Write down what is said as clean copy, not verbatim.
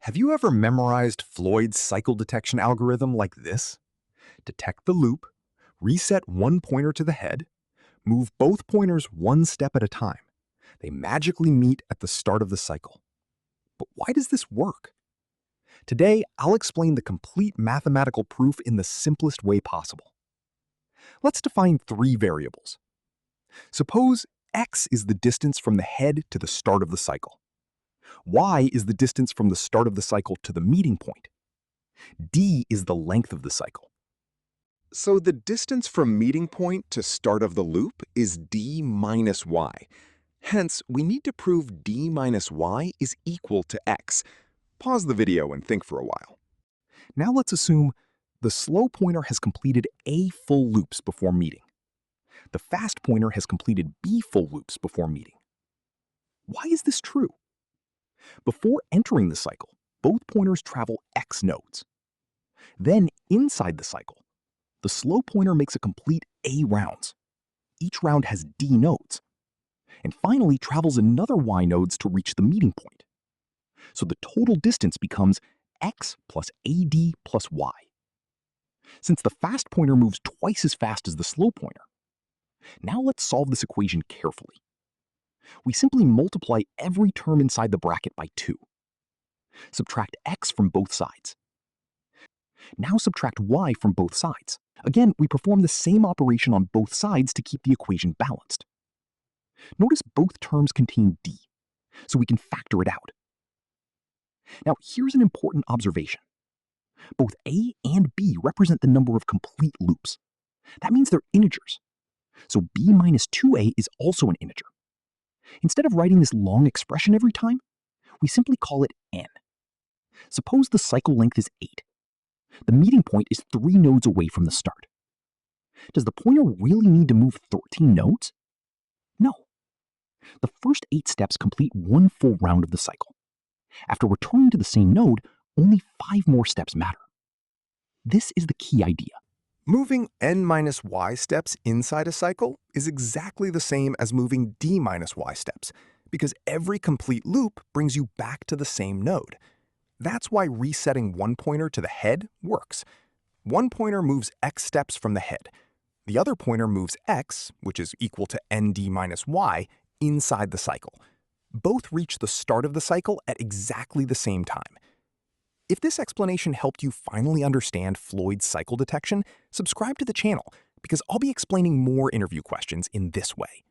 Have you ever memorized Floyd's cycle detection algorithm like this? Detect the loop, reset one pointer to the head, move both pointers one step at a time. They magically meet at the start of the cycle. But why does this work? Today, I'll explain the complete mathematical proof in the simplest way possible. Let's define three variables. Suppose x is the distance from the head to the start of the cycle. Y is the distance from the start of the cycle to the meeting point. D is the length of the cycle. So the distance from meeting point to start of the loop is d minus y. Hence, we need to prove d minus y is equal to x. Pause the video and think for a while. Now let's assume the slow pointer has completed A full loops before meeting. The fast pointer has completed B full loops before meeting. Why is this true? Before entering the cycle, both pointers travel x nodes. Then, inside the cycle, the slow pointer makes a complete A rounds. Each round has D nodes. And finally travels another Y nodes to reach the meeting point. So the total distance becomes x plus AD plus Y. Since the fast pointer moves twice as fast as the slow pointer, now let's solve this equation carefully. We simply multiply every term inside the bracket by 2. Subtract x from both sides. Now subtract y from both sides. Again, we perform the same operation on both sides to keep the equation balanced. Notice both terms contain d, so we can factor it out. Now, here's an important observation. Both a and b represent the number of complete loops. That means they're integers. So b minus 2a is also an integer. Instead of writing this long expression every time, we simply call it n. Suppose the cycle length is 8. The meeting point is 3 nodes away from the start. Does the pointer really need to move 13 nodes? No. The first 8 steps complete one full round of the cycle. After returning to the same node, only 5 more steps matter. This is the key idea. Moving n minus y steps inside a cycle is exactly the same as moving d minus y steps, because every complete loop brings you back to the same node. That's why resetting one pointer to the head works. One pointer moves x steps from the head. The other pointer moves x, which is equal to nd minus y, inside the cycle. Both reach the start of the cycle at exactly the same time. If this explanation helped you finally understand Floyd's cycle detection, subscribe to the channel because I'll be explaining more interview questions in this way.